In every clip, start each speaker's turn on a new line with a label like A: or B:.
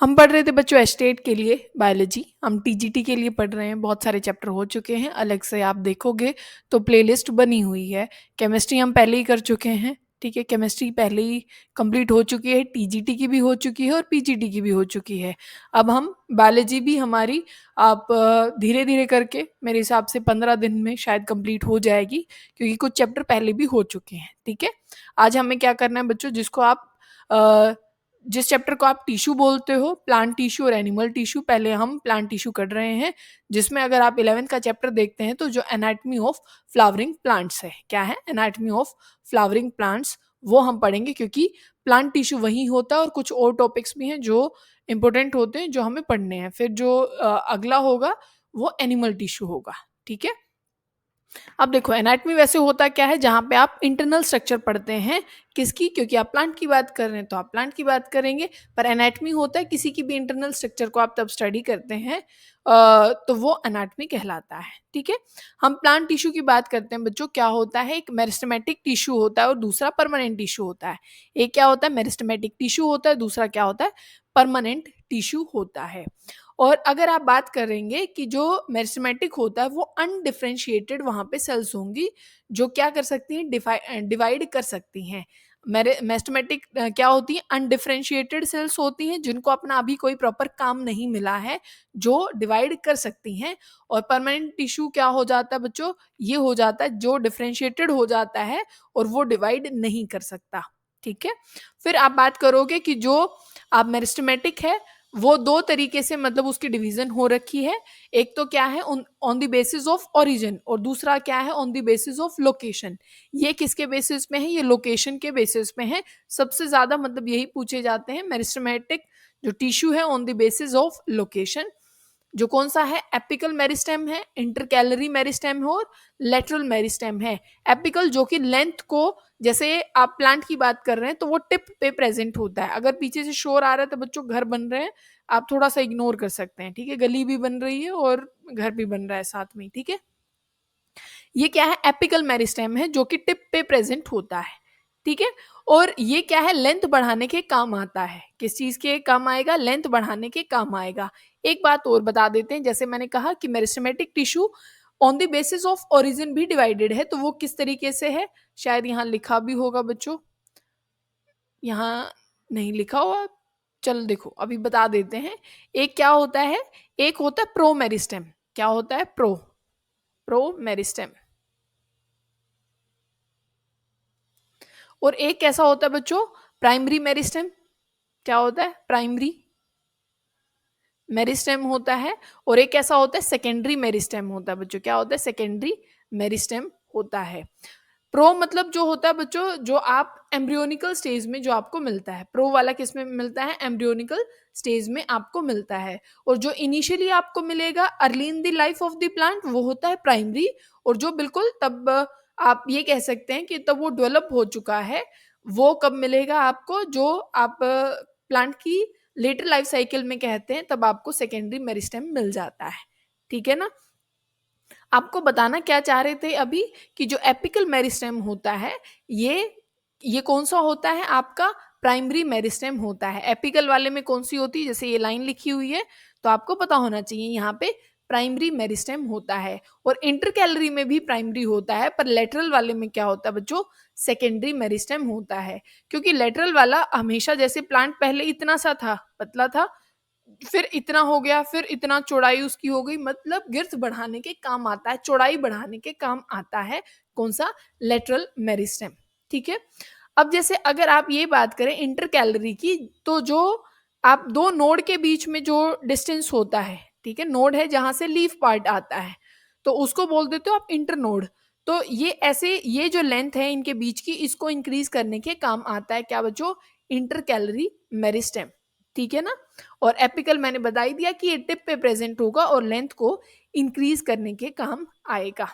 A: हम पढ़ रहे थे बच्चों एस्टेट के लिए बायोलॉजी, हम टीजीटी के लिए पढ़ रहे हैं, बहुत सारे चैप्टर हो चुके हैं, अलग से आप देखोगे तो प्लेलिस्ट बनी हुई है। केमिस्ट्री हम पहले ही कर चुके हैं, ठीक है, केमिस्ट्री पहले ही कंप्लीट हो चुकी है, टीजीटी की भी हो चुकी है और पीजीटी की भी हो चुकी है। अब हम बायोलॉजी भी हमारी आप धीरे धीरे करके मेरे हिसाब से 15 दिन में शायद कंप्लीट हो जाएगी, क्योंकि कुछ चैप्टर पहले भी हो चुके हैं, ठीक है। आज हमें क्या करना है बच्चों, जिस चैप्टर को आप टिश्यू बोलते हो, प्लांट टिश्यू और एनिमल टिश्यू, पहले हम प्लांट टिश्यू कर रहे हैं, जिसमें अगर आप 11th का चैप्टर देखते हैं तो जो एनाटमी ऑफ फ्लावरिंग प्लांट्स है, क्या है, एनाटमी ऑफ फ्लावरिंग प्लांट्स, वो हम पढ़ेंगे, क्योंकि प्लांट टिश्यू वही होता है और कुछ और टॉपिक्स भी हैं जो इंपॉर्टेंट होते हैं जो हमें पढ़ने हैं। फिर जो अगला होगा वो एनिमल टिश्यू होगा, ठीक है। अब देखो एनाटमी वैसे होता क्या है, जहाँ पे आप इंटरनल स्ट्रक्चर पढ़ते हैं किसकी, क्योंकि आप प्लांट की बात कर रहे हैं तो आप प्लांट की बात करेंगे, पर एनाटमी होता है किसी की भी इंटरनल स्ट्रक्चर को आप तब स्टडी करते हैं तो वो एनाटमी कहलाता है, ठीक है। हम प्लांट टिश्यू की बात करते हैं बच्चों, क्या होता है, एक मेरिस्टेमेटिक टिश्यू होता है और दूसरा परमानेंट टिश्यू होता है। एक क्या होता है, मेरिस्टेमेटिक टिश्यू होता है, दूसरा क्या होता है, परमानेंट टिश्यू होता है। और अगर आप बात करेंगे कि जो मेरिस्टेमेटिक होता है वो अनडिफरेंशिएटेड वहां पे सेल्स होंगी जो क्या कर सकती हैं, डिवाइड कर सकती हैं। मेरिस्टेमेटिक क्या होती है, अनडिफरेंशिएटेड सेल्स होती हैं जिनको अपना अभी कोई प्रॉपर काम नहीं मिला है, जो डिवाइड कर सकती हैं। और परमानेंट टिश्यू क्या हो जाता है बच्चों, ये हो जाता है जो डिफरेंशिएटेड हो जाता है और वो डिवाइड नहीं कर सकता, ठीक है। फिर आप बात करोगे कि जो आप मेरिस्टेमेटिक है वो दो तरीके से मतलब उसकी डिवीजन हो रखी है। एक तो क्या है on the basis of origin और दूसरा क्या है on the basis of location. ये किसके बेसिस में है, ये लोकेशन के बेसिस में है। सबसे ज्यादा मतलब यही पूछे जाते हैं मेरिस्टेमेटिक जो टिश्यू है on the basis of location. जो कौन सा है, एपिकल मेरिस्टेम है, इंटरकैलरी मेरिस्टेम है और लेटरल मेरिस्टेम है। एपिकल जो कि लेंथ को, जैसे आप प्लांट की बात कर रहे हैं तो वो टिप पे प्रेजेंट होता है। अगर पीछे से शोर आ रहा है तो बच्चों घर बन रहे हैं, आप थोड़ा सा इग्नोर कर सकते हैं, ठीक है, गली भी बन रही है और घर भी बन रहा है साथ में, ठीक है। ये क्या है, एपिकल मेरिस्टेम है जो कि टिप पे प्रेजेंट होता है, ठीक है। और ये क्या है, लेंथ बढ़ाने के काम आता है। किस चीज के काम आएगा, लेंथ बढ़ाने के काम आएगा। एक बात और बता देते हैं, जैसे मैंने कहा कि meristematic tissue on the basis of origin भी डिवाइडेड है, तो वो किस तरीके से है, शायद यहाँ लिखा भी होगा बच्चों, यहाँ नहीं लिखा हुआ, चल देखो अभी बता देते हैं। एक क्या होता है, एक होता है प्रो मेरिस्टेम, क्या होता है, प्रो मेरिस्टेम। और एक कैसा होता है बच्चों, प्राइमरी मेरिस्टेम। क्या होता है, प्राइमरी मेरिस्टेम होता है। और एक कैसा होता है, सेकेंडरी मेरिस्टेम होता है बच्चों। क्या होता है, सेकेंडरी मेरिस्टेम होता है। प्रो मतलब जो होता है बच्चों, जो आप एम्ब्रियोनिकल स्टेज में जो आपको मिलता है। प्रो वाला किस में मिलता है, एम्ब्रियोनिकल स्टेज में आपको मिलता है। और जो इनिशियली आपको मिलेगा early in the life of the plant वो होता है प्राइमरी। और जो बिल्कुल तब आप ये कह सकते हैं कि तब वो डेवलप हो चुका है, वो कब मिलेगा आपको, जो आप प्लांट की लेटर लाइफ साइकिल में कहते हैं, तब आपको सेकेंडरी मेरिस्टेम मिल जाता है, ठीक है ना। आपको बताना क्या चाह रहे थे अभी कि जो एपिकल मेरिस्टेम होता है ये कौन सा होता है, आपका प्राइमरी मेरिस्टेम होता है। एपिकल वाले में कौन सी होती है, जैसे ये लाइन लिखी हुई है तो आपको पता होना चाहिए यहाँ पे प्राइमरी मेरिस्टेम होता है। और इंटरकैलरी में भी प्राइमरी होता है, पर लेटरल वाले में क्या होता है बच्चों, सेकेंडरी मेरिस्टेम होता है। क्योंकि लेटरल वाला हमेशा, जैसे प्लांट पहले इतना सा था, पतला था, फिर इतना हो गया, फिर इतना चौड़ाई उसकी हो गई, मतलब गिर्थ बढ़ाने के काम आता है, चौड़ाई बढ़ाने के काम आता है कौन सा, लेटरल मेरिस्टेम, ठीक है। अब जैसे अगर आप ये बात करें इंटर कैलोरी की, तो जो आप दो नोड के बीच में जो डिस्टेंस होता है, ठीक है, नोड है जहां से लीफ पार्ट आता है, तो उसको बोल देते हो आप इंटर नोड। तो ये ऐसे, ये जो लेंथ है इनके बीच की, इसको इंक्रीज करने के काम आता है क्या बच्चों, इंटर कैलोरी मेरिस्टेम, ठीक है ना। और एपिकल मैंने बता ही दिया कि ये टिप पे प्रेजेंट होगा और लेंथ को इंक्रीज करने के काम आएगा,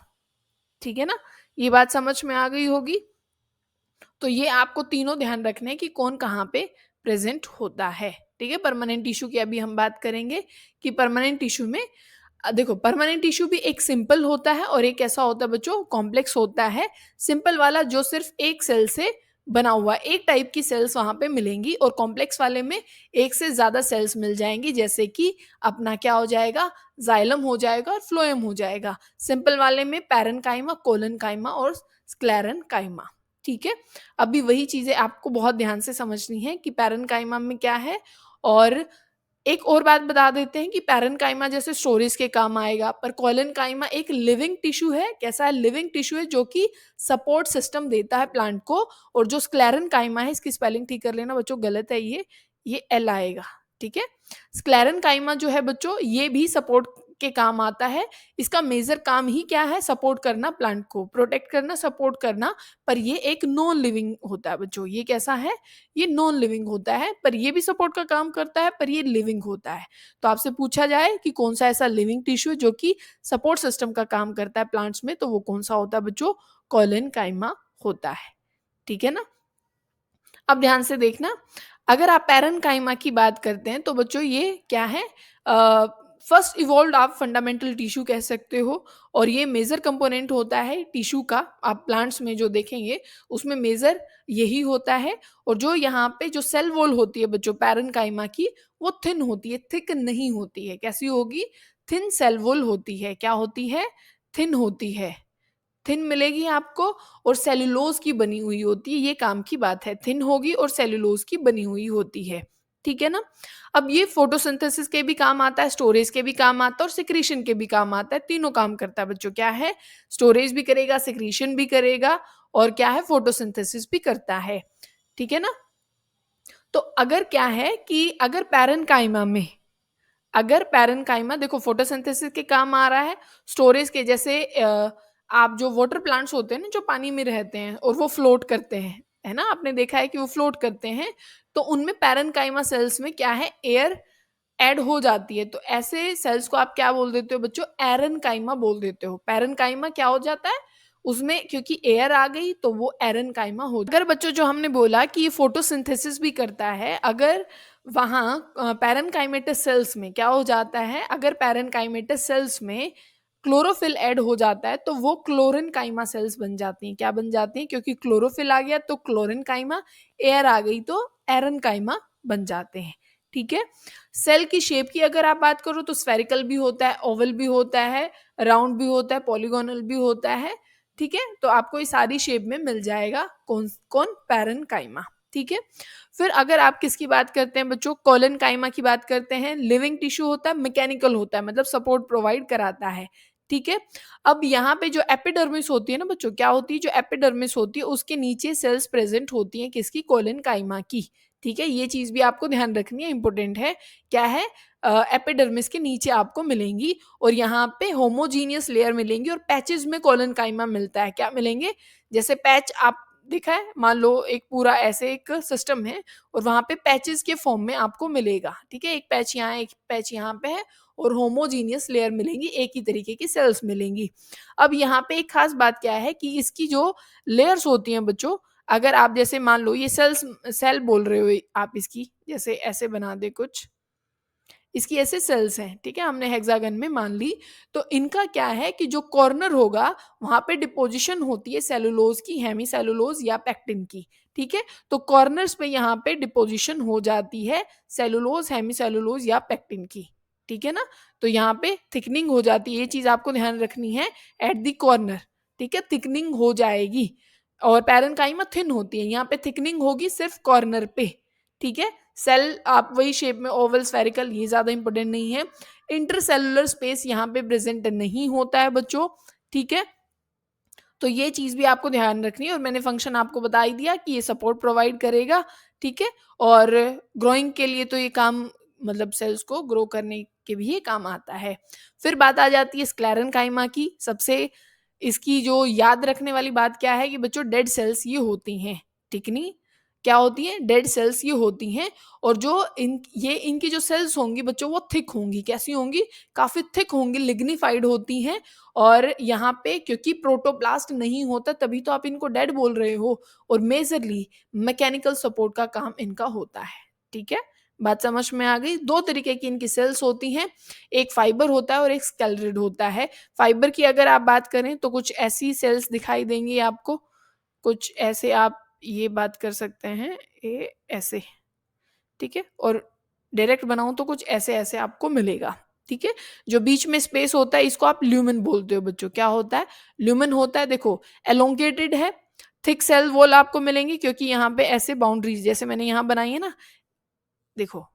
A: ठीक है ना। ये बात समझ में आ गई होगी। तो ये आपको तीनों ध्यान रखने कि कौन कहाँ पे प्रेजेंट होता है, ठीक है। परमानेंट टिश्यू की अभी हम बात करेंगे कि परमानेंट टिश्यू में देखो, परमानेंट टिश्यू भी एक सिंपल होता है और एक ऐसा होता है बच्चों, कॉम्प्लेक्स होता है। सिंपल वाला जो सिर्फ एक सेल से बना हुआ एक टाइप की सेल्स वहाँ पे मिलेंगी और कॉम्प्लेक्स वाले में एक से ज़्यादा सेल्स मिल जाएंगी, जैसे कि अपना क्या हो जाएगा, जाइलम हो जाएगा और फ्लोएम हो जाएगा। सिंपल वाले में पैरेन्काइमा, कोलेनकाइमा और स्क्लेरेन्काइमा। ठीक है, अभी वही चीज़ें आपको बहुत ध्यान से समझनी है कि पैरेन्काइमा में क्या है। और एक और बात बता देते हैं कि पैरेन्काइमा जैसे स्टोरेज के काम आएगा, पर कोलेनकाइमा एक लिविंग टिश्यू है। कैसा है? लिविंग टिश्यू है जो कि सपोर्ट सिस्टम देता है प्लांट को। और जो स्क्लेरेन्काइमा है, इसकी स्पेलिंग ठीक कर लेना बच्चों, गलत है ये एल आएगा। ठीक है, स्क्लेरेन्काइमा जो है बच्चों, ये भी सपोर्ट के काम आता है। इसका मेजर काम ही क्या है? सपोर्ट करना, प्लांट को प्रोटेक्ट करना, सपोर्ट करना। पर ये एक नॉन लिविंग होता है बच्चों। ये कैसा है? ये नॉन लिविंग होता है, पर ये भी सपोर्ट का काम करता है, पर ये लिविंग होता है। तो आपसे पूछा जाए कि कौन सा ऐसा लिविंग टिश्यू जो कि सपोर्ट सिस्टम का काम करता है प्लांट्स में, तो वो कौन सा होता है बच्चों? कोलेनकाइमा होता है। ठीक है ना? अब ध्यान से देखना, अगर आप पैरेन्काइमा की बात करते हैं तो बच्चों ये क्या है? फर्स्ट इवॉल्व्ड आप फंडामेंटल टिश्यू कह सकते हो। और ये मेजर कंपोनेंट होता है टिश्यू का। आप प्लांट्स में जो देखेंगे उसमें मेजर यही होता है। और जो यहाँ पे जो सेल वॉल होती है बच्चों पैरेन्काइमा की, वो थिन होती है, थिक नहीं होती है। कैसी होगी? थिन सेल वॉल होती है। क्या होती है? थिन होती है। थिन मिलेगी आपको और सेलुलोज की बनी हुई होती है। ये काम की बात है, थिन होगी और सेलुलोज की बनी हुई होती है। ठीक है ना? अब ये फोटोसिंथेसिस के भी काम आता है, स्टोरेज के भी काम आता है और सिक्रीशन के भी काम आता है। तीनों काम करता है बच्चों। क्या है? स्टोरेज भी करेगा, सिक्रीशन भी करेगा और क्या है? फोटोसिंथेसिस भी करता है। ठीक है ना? तो अगर क्या है कि अगर पैरेन्काइमा देखो फोटोसिंथेसिस के काम आ रहा है, स्टोरेज के, जैसे आप जो वाटर प्लांट्स होते हैं ना, जो पानी में रहते हैं और वो फ्लोट करते हैं, है ना? आपने देखा है कि वो फ्लोट करते हैं, तो उनमें पैरेन्काइमा सेल्स में क्या है? एयर ऐड हो जाती है। तो ऐसे सेल्स को आप क्या बोल देते हो बच्चों? एरेन्काइमा बोल देते हो। पैरेन्काइमा क्या हो जाता है? उसमें क्योंकि एयर आ गई तो वो एरेन्काइमा हो। अगर बच्चों जो हमने बोला कि ये फोटोसिंथेसिस भी करता है, अगर वहाँ पैरेन्काइमेटस सेल्स में क्या हो जाता है? अगर पैरेन्काइमेटस सेल्स में क्लोरोफिल ऐड हो जाता है तो वो क्लोरेन्काइमा सेल्स बन जाती हैं। क्या बन जाती हैं? क्योंकि क्लोरोफिल आ गया तो क्लोरेन्काइमा, एयर आ गई तो एरेन्काइमा बन जाते हैं। ठीक है? सेल की शेप की अगर आप बात करो तो स्फेरिकल भी होता है, ओवल भी होता है, राउंड भी होता है, पॉलीगोनल भी होता है। ठीक है? तो आपको ये सारी शेप में मिल जाएगा कौन कौन? पैरेन्काइमा। ठीक है? फिर अगर आप किसकी बात करते हैं बच्चों? कोलेनकाइमा की बात करते हैं। लिविंग टिश्यू होता है, मैकेनिकल होता है, मतलब सपोर्ट प्रोवाइड कराता है। ठीक है? अब यहाँ पे जो एपिडर्मिस होती है ना बच्चों, क्या होती है? जो एपिडर्मिस होती है उसके नीचे सेल्स प्रेजेंट होती हैं, किसकी? कोलेनकाइमा की। ठीक है? ये चीज भी आपको ध्यान रखनी है, इंपॉर्टेंट है। क्या है? एपिडर्मिस के नीचे आपको मिलेंगी और यहाँ पे होमोजीनियस लेयर मिलेंगी और पैचेस में कोलेनकाइमा मिलता है। क्या मिलेंगे? जैसे पैच आप देखा है, मान लो एक पूरा ऐसे एक सिस्टम है और वहां पे पैचेस के फॉर्म में आपको मिलेगा। ठीक है? एक पैच यहाँ, एक पैच यहाँ पे है और होमोजीनियस लेयर मिलेंगी, एक ही तरीके की सेल्स मिलेंगी। अब यहाँ पे एक खास बात क्या है कि इसकी जो लेयर्स होती हैं बच्चों, अगर आप जैसे मान लो ये सेल बोल रहे हो आप, इसकी जैसे ऐसे बना दे कुछ, इसकी ऐसे सेल्स हैं। ठीक है? हमने हेक्सागन में मान ली। तो इनका क्या है कि जो कॉर्नर होगा वहां पे डिपोजिशन होती है सेलुलोज की, हेमी सेलुलोज या पेक्टिन की। ठीक है? तो कॉर्नर्स पे यहाँ पे डिपोजिशन हो जाती है सेलुलोज, हेमी सेलुलोज या पेक्टिन की। ठीक है ना? तो यहाँ पे थिकनिंग हो जाती है। ये चीज आपको ध्यान रखनी है एट द कॉर्नर। ठीक है? थिकनिंग हो जाएगी। और पैरेन्काइमा थिन होती है, यहाँ पे थिकनिंग होगी सिर्फ कॉर्नर पे। ठीक है? सेल आप वही शेप में, ओवल, स्फेरिकल, ये ज्यादा इंपॉर्टेंट नहीं है। इंटरसेलुलर स्पेस यहाँ पे प्रेजेंट नहीं होता है बच्चों। ठीक है? तो ये चीज भी आपको ध्यान रखनी है और मैंने फंक्शन आपको बता ही दिया कि ये सपोर्ट प्रोवाइड करेगा। ठीक है? और ग्रोइंग के लिए तो ये काम, मतलब सेल्स को ग्रो करने के भी ये काम आता है। फिर बात आ जाती है स्क्लेरेन्काइमा की। सबसे इसकी जो याद रखने वाली बात क्या है कि बच्चों डेड सेल्स ये होती हैं। ठीक नहीं? क्या होती हैं? डेड सेल्स ये होती हैं। और जो इनकी जो सेल्स होंगी बच्चों वो थिक होंगी। कैसी होंगी? काफी थिक होंगी, लिग्निफाइड होती हैं। और यहाँ पे क्योंकि प्रोटोप्लास्ट नहीं होता तभी तो आप इनको डेड बोल रहे हो। और मेजरली मैकेनिकल सपोर्ट का काम इनका होता है। ठीक है? बात समझ में आ गई? दो तरीके की इनकी सेल्स होती हैं, एक फाइबर होता है और एक स्केलेटन होता है। फाइबर की अगर आप बात करें तो कुछ ऐसी सेल्स दिखाई देंगी आपको, कुछ ऐसे आप ये बात कर सकते हैं ये ऐसे, ठीक है, और डायरेक्ट बनाऊं तो कुछ ऐसे ऐसे आपको मिलेगा, ठीक है। जो बीच में स्पेस होता है इसको आप ल्यूमेन बोलते हो बच्चों। क्या होता है? ल्यूमेन होता है। देखो एलोंगेटेड है, थिक सेल वॉल आपको मिलेंगी क्योंकि यहाँ पे ऐसे बाउंड्रीज जैसे मैंने यहाँ बनाई है ना, देखो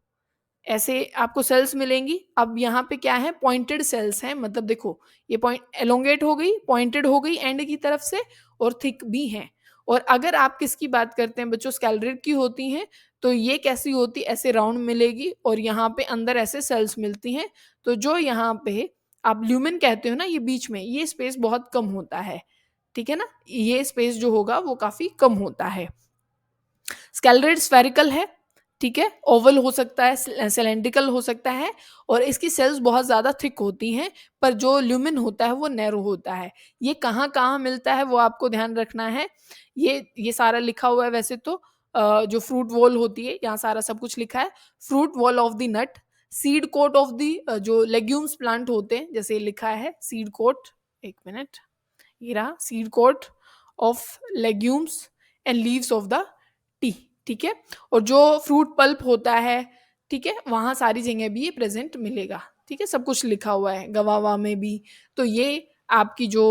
A: ऐसे आपको सेल्स मिलेंगी। अब यहाँ पे क्या है? पॉइंटेड सेल्स हैं, मतलब देखो ये पॉइंट एलोंगेट हो गई, पॉइंटेड हो गई एंड की तरफ से, और थिक भी हैं। और अगर आप किसकी बात करते हैं बच्चों, स्कैलरेड की होती हैं, तो ये कैसी होती? ऐसे राउंड मिलेगी और यहाँ पे अंदर ऐसे सेल्स मिलती हैं। तो जो यहाँ पे आप ल्यूमेन कहते हो ना, ये बीच में ये स्पेस बहुत कम होता है, ठीक है ना, ये स्पेस जो होगा वो काफी कम होता है। स्कैलरेड स्फेरिकल है, ठीक है, ओवल हो सकता है, सिलेंड्रिकल हो सकता है, और इसकी सेल्स बहुत ज्यादा थिक होती हैं, पर जो ल्यूमेन होता है वो नैरो होता है। ये कहाँ कहाँ मिलता है वो आपको ध्यान रखना है। ये सारा लिखा हुआ है वैसे तो, जो फ्रूट वॉल होती है यहाँ सारा सब कुछ लिखा है। Fruit wall of the nut, seed coat of the जो लेग्यूम्स प्लांट होते हैं, जैसे लिखा है सीड कोट, एक मिनट, ये रहा seed coat of legumes and leaves of the tea, ठीक है। और जो फ्रूट पल्प होता है, ठीक है, वहां सारी जगह भी ये प्रेजेंट मिलेगा, ठीक है, सब कुछ लिखा हुआ है गवावा में भी। तो ये आपकी जो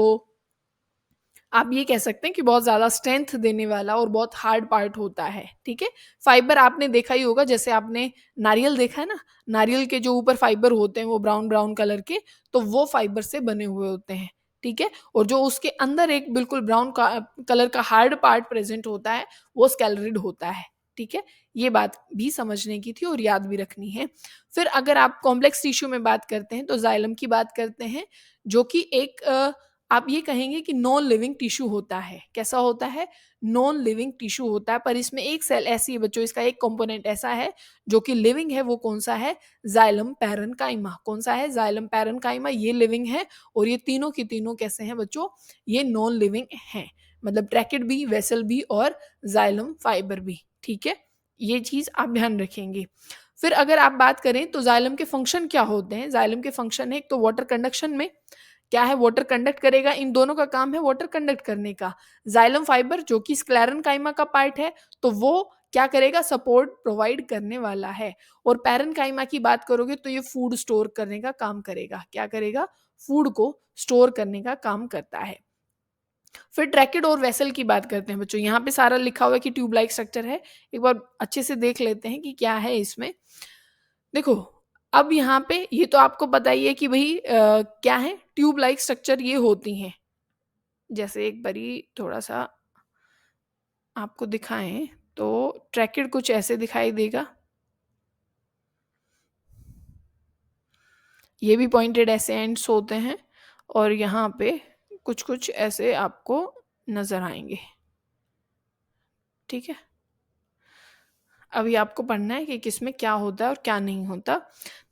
A: आप ये कह सकते हैं कि बहुत ज्यादा स्ट्रेंथ देने वाला और बहुत हार्ड पार्ट होता है, ठीक है। फाइबर आपने देखा ही होगा, जैसे आपने नारियल देखा है ना, नारियल के जो ऊपर फाइबर होते हैं वो ब्राउन ब्राउन कलर के, तो वो फाइबर से बने हुए होते हैं, ठीक है। और जो उसके अंदर एक बिल्कुल ब्राउन कलर का हार्ड पार्ट प्रेजेंट होता है वो स्कैलरिड होता है, ठीक है। ये बात भी समझने की थी और याद भी रखनी है। फिर अगर आप कॉम्प्लेक्स टिश्यू में बात करते हैं तो जाइलम की बात करते हैं, जो कि एक आप ये कहेंगे कि नॉन लिविंग टिश्यू होता है। कैसा होता है? नॉन लिविंग टिश्यू होता है, पर इसमें एक सेल ऐसी है बच्चों, इसका एक कंपोनेंट ऐसा है जो कि लिविंग है। वो कौन सा है? Xylem parenchyma. कौन सा है? जाइलम पैरेन्काइमा, ये लिविंग है। और ये तीनों की तीनों कैसे हैं बच्चों? ये नॉन लिविंग हैं, मतलब ट्रैकेट भी, वेसल भी और जाइलम फाइबर भी, ठीक है। ये चीज आप ध्यान रखेंगे। फिर अगर आप बात करें तो जाइलम के फंक्शन क्या होते हैं? जाइलम के फंक्शन है एक तो वाटर कंडक्शन में, क्या है? वाटर कंडक्ट करेगा, इन दोनों का काम है वाटर कंडक्ट करने का। जाइलम फाइबर जो कि स्क्लेरन काइमा का पार्ट है, तो वो क्या करेगा? सपोर्ट प्रोवाइड करने वाला है। और पैरन काइमा की बात करोगे तो ये फूड स्टोर करने का काम करेगा। क्या करेगा? फूड को स्टोर करने का काम करता है। फिर ट्रैकेड और वेसल की बात करते हैं बच्चों। यहाँ पे सारा लिखा हुआ है कि ट्यूब लाइक स्ट्रक्चर है, एक बार अच्छे से देख लेते हैं कि क्या है इसमें। देखो अब यहाँ पे ये तो आपको पता ही है कि भाई क्या है, ट्यूब लाइक स्ट्रक्चर ये होती हैं। जैसे एक बारी थोड़ा सा आपको दिखाएं तो ट्रैकेड कुछ ऐसे दिखाई देगा, ये भी पॉइंटेड ऐसे एंड्स होते हैं, और यहाँ पे कुछ कुछ ऐसे आपको नजर आएंगे, ठीक है। अभी आपको पढ़ना है कि किसमें क्या होता है और क्या नहीं होता।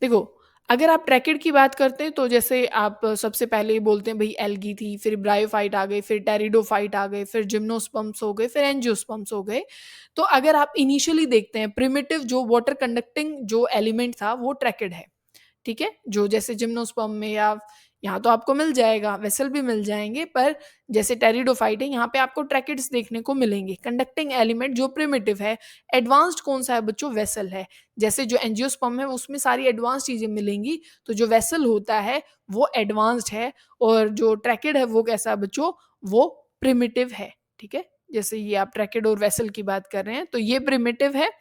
A: देखो अगर आप ट्रैकेड की बात करते हैं तो जैसे आप सबसे पहले ही बोलते हैं भाई एल्गी थी, फिर ब्रायोफाइट आ गए, फिर टेरिडोफाइट आ गए, फिर जिम्नोस्पर्म्स हो गए, फिर एंजियोस्पर्म्स हो गए। तो अगर आप इनिशियली देखते हैं प्रिमिटिव जो वाटर कंडक्टिंग जो एलिमेंट था वो ट्रैकेड है, ठीक है। जो जैसे जिम्नोस्पर्म में या यहाँ तो आपको मिल जाएगा, वेसल भी मिल जाएंगे, पर जैसे टेरिडोफाइट है यहाँ पे आपको ट्रैकेड्स देखने को मिलेंगे। कंडक्टिंग एलिमेंट जो प्रिमिटिव है, एडवांस्ड कौन सा है बच्चों? वेसल है। जैसे जो एंजियोस्पर्म है उसमें सारी एडवांस चीजें मिलेंगी, तो जो वेसल होता है वो एडवांस्ड है, और जो ट्रैकेड है वो कैसा है बच्चों? वो प्रिमिटिव है, ठीक है। जैसे ये आप ट्रैकेड और वेसल की बात कर रहे हैं तो ये प्रिमिटिव है,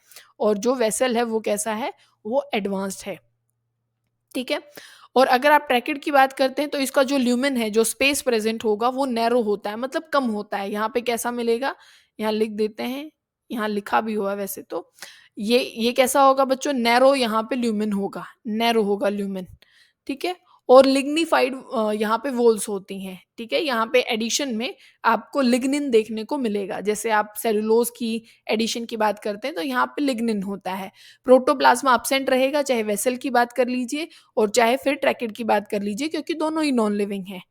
A: और जो वेसल है वो कैसा है? वो एडवांस्ड है, ठीक है। और अगर आप ट्रैकेड की बात करते हैं तो इसका जो ल्यूमेन है, जो स्पेस प्रेजेंट होगा वो नैरो होता है, मतलब कम होता है। यहाँ पे कैसा मिलेगा? यहाँ लिख देते हैं, यहाँ लिखा भी हुआ है वैसे तो। ये कैसा होगा बच्चों? नैरो यहाँ पे ल्यूमेन होगा, नैरो होगा ल्यूमेन, ठीक है। और लिग्निफाइड यहाँ पे वोल्स होती हैं, ठीक है। यहाँ पे एडिशन में आपको लिग्निन देखने को मिलेगा। जैसे आप सेलुलोज की एडिशन की बात करते हैं तो यहाँ पे लिग्निन होता है। प्रोटोप्लाज्मा अब्सेंट रहेगा, चाहे वेसल की बात कर लीजिए और चाहे फिर ट्रैकेड की बात कर लीजिए, क्योंकि दोनों ही नॉन लिविंग है,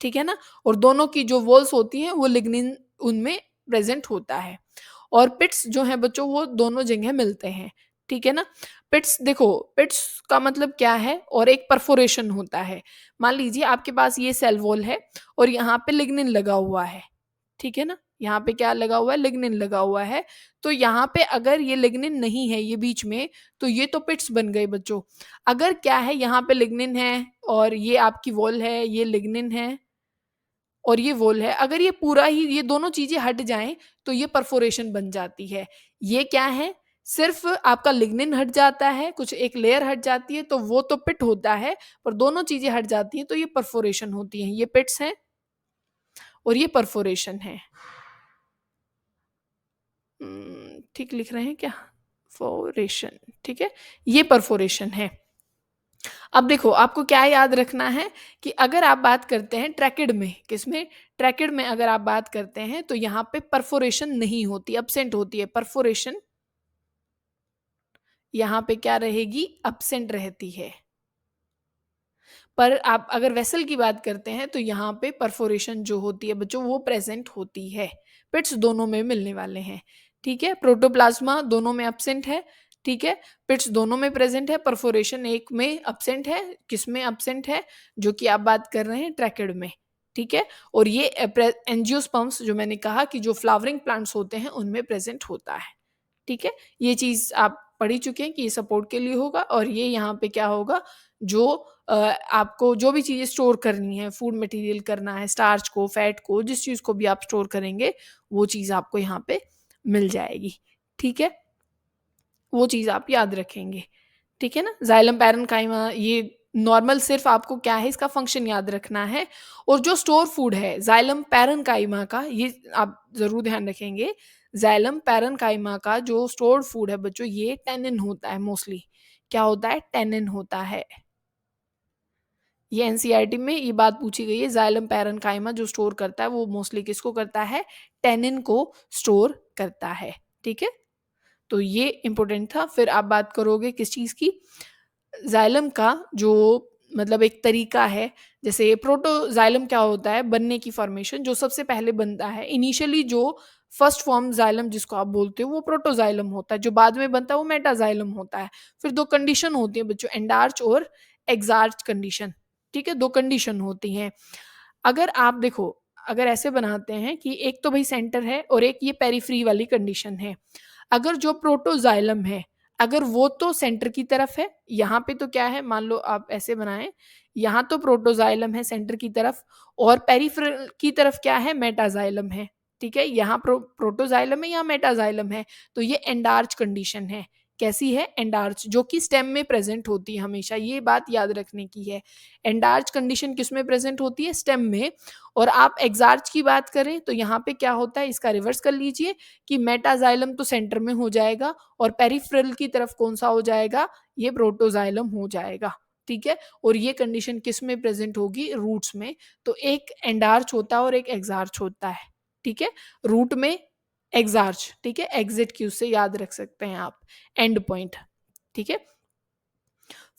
A: ठीक है ना। और दोनों की जो वॉल्स होती हैं वो लिग्निन उनमें प्रेजेंट होता है। और पिट्स जो है बच्चों वो दोनों जगह मिलते हैं, ठीक है ना। पिट्स, देखो पिट्स का मतलब क्या है? और एक परफोरेशन होता है। मान लीजिए आपके पास ये सेल वॉल है और यहाँ पे लिग्निन लगा हुआ है, ठीक है ना, यहाँ पे क्या लगा हुआ है, लिग्निन लगा हुआ है। तो यहाँ पे अगर ये लिग्निन नहीं है ये बीच में, तो ये तो पिट्स बन गए बच्चों। अगर क्या है, यहाँ पे लिग्निन है और ये आपकी वॉल है, ये लिग्निन है और ये वॉल है, अगर ये पूरा ही ये दोनों चीजें हट जाएं तो ये परफोरेशन बन जाती है। ये क्या है, सिर्फ आपका लिग्निन हट जाता है, कुछ एक लेयर हट जाती है तो वो तो पिट होता है, पर दोनों चीजें हट जाती हैं तो ये परफोरेशन होती है। ये पिट्स हैं और ये परफोरेशन है। ठीक लिख रहे हैं क्या, फोरेशन, ठीक है, ये परफोरेशन है। अब देखो आपको क्या याद रखना है कि अगर आप बात करते हैं ट्रैकिड में, किसमें, ट्रैकिड में अगर आप बात करते हैं तो यहाँ पे परफोरेशन नहीं होती, अब्सेंट होती है परफोरेशन। यहाँ पे क्या रहेगी, अब्सेंट रहती है। पर आप अगर वेसल की बात करते हैं तो यहाँ पे परफोरेशन जो होती है बच्चों वो प्रेजेंट होती है। पिट्स दोनों में मिलने वाले हैं, ठीक है। प्रोटोप्लाज्मा दोनों में अब्सेंट है, ठीक है। पिट्स दोनों में प्रेजेंट है, परफोरेशन एक में अब्सेंट है। किस में अब्सेंट है, जो कि आप बात कर रहे हैं ट्रैकिड में, ठीक है। और ये एंजियोस्पर्म्स जो मैंने कहा कि जो फ्लावरिंग प्लांट्स होते हैं उनमें प्रेजेंट होता है, ठीक है। ये चीज आप पढ़ ही चुके हैं कि ये सपोर्ट के लिए होगा। और ये यहाँ पे क्या होगा, जो आपको जो भी चीजें स्टोर करनी है, फूड मटेरियल करना है, स्टार्च को, फैट को, जिस चीज को भी आप स्टोर करेंगे वो चीज आपको यहाँ पे मिल जाएगी, ठीक है। वो चीज आप याद रखेंगे, ठीक है ना। जाइलम पैरेन्काइमा, ये नॉर्मल सिर्फ आपको क्या है इसका फंक्शन याद रखना है। और जो स्टोर फूड है जाइलम पैरेन्काइमा का, ये आप जरूर ध्यान रखेंगे, जाइलम पैरेन्काइमा का जो स्टोर फूड है बच्चों ये टेनिन होता है मोस्टली। क्या होता है, टेनिन होता है। ये एनसीईआरटी में ये बात पूछी गई है, जाइलम पैरेन्काइमा जो स्टोर करता है वो मोस्टली किसको करता है, टेनिन को स्टोर करता है, ठीक है। तो ये इंपॉर्टेंट था। फिर आप बात करोगे किस चीज की, जाइलम का जो मतलब एक तरीका है, जैसे प्रोटोजाइलम क्या होता है, बनने की फॉर्मेशन जो सबसे पहले बनता है इनिशियली, जो फर्स्ट फॉर्म जाइलम जिसको आप बोलते हो वो प्रोटोजाइलम होता है, जो बाद में बनता है वो मेटाजाइलम होता है। फिर दो कंडीशन होती है बच्चों, एंडार्च और एग्जार्च कंडीशन, ठीक है, दो कंडीशन होती हैं। अगर आप देखो, अगर ऐसे बनाते हैं कि एक तो भाई सेंटर है और एक ये पेरीफ्री वाली कंडीशन है, अगर जो प्रोटोजाइलम है अगर वो तो सेंटर की तरफ है, यहाँ पे तो क्या है, मान लो आप ऐसे बनाएं, यहाँ तो प्रोटोजाइलम है सेंटर की तरफ और पेरिफेरल की तरफ क्या है, मेटाजाइलम है, ठीक है। यहाँ प्रोटोजाइलम है, यहाँ मेटाजाइलम है, तो ये एंडार्च कंडीशन है। कैसी है, एंडार्च, जो कि स्टेम में प्रेजेंट होती है हमेशा, ये बात याद रखने की है। एंडार्च कंडीशन किस में प्रेजेंट होती है, स्टेम में। और आप एग्जार्च की बात करें तो यहाँ पे क्या होता है, इसका रिवर्स कर लीजिए कि मेटाजाइलम तो सेंटर में हो जाएगा और पेरिफेरल की तरफ कौन सा हो जाएगा, ये प्रोटोजाइलम हो जाएगा, ठीक है। और ये कंडीशन किस में प्रेजेंट होगी, रूट्स में। तो एक एंडार्च होता है और एक एग्जार्च होता है, ठीक है। रूट में एग्जार्च, ठीक है, एग्जिट की उससे याद रख सकते हैं आप, एंड पॉइंट, ठीक है।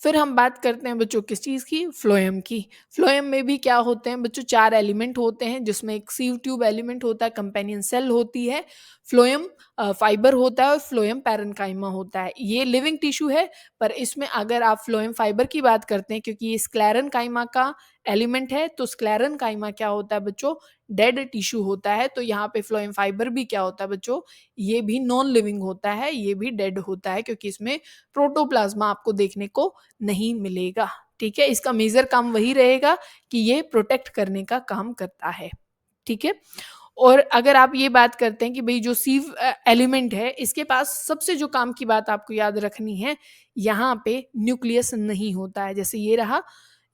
A: फिर हम बात करते हैं बच्चों किस चीज़ की, फ्लोएम की। फ्लोएम में भी क्या होते हैं बच्चों, चार एलिमेंट होते हैं, जिसमें एक सीव ट्यूब एलिमेंट होता है, कंपेनियन सेल होती है, फ्लोएम फाइबर होता है और फ्लोएम पैरेन्काइमा होता है। ये लिविंग टिश्यू है, पर इसमें अगर आप फ्लोएम फाइबर की बात करते हैं, क्योंकि ये स्क्लेरेनकाइमा का एलिमेंट है, तो स्क्लेरेनकाइमा क्या होता है बच्चों, डेड टिश्यू होता है। तो यहाँ पे फ्लोएम फाइबर भी क्या होता है बच्चों, ये भी नॉन लिविंग होता है, ये भी डेड होता है, क्योंकि इसमें प्रोटोप्लाज्मा आपको देखने को नहीं मिलेगा, ठीक है। इसका मेजर काम वही रहेगा कि ये प्रोटेक्ट करने का काम करता है, ठीक है। और अगर आप ये बात करते हैं कि भाई जो सीव एलिमेंट है इसके पास सबसे जो काम की बात आपको याद रखनी है, यहाँ पे न्यूक्लियस नहीं होता है। जैसे ये रहा,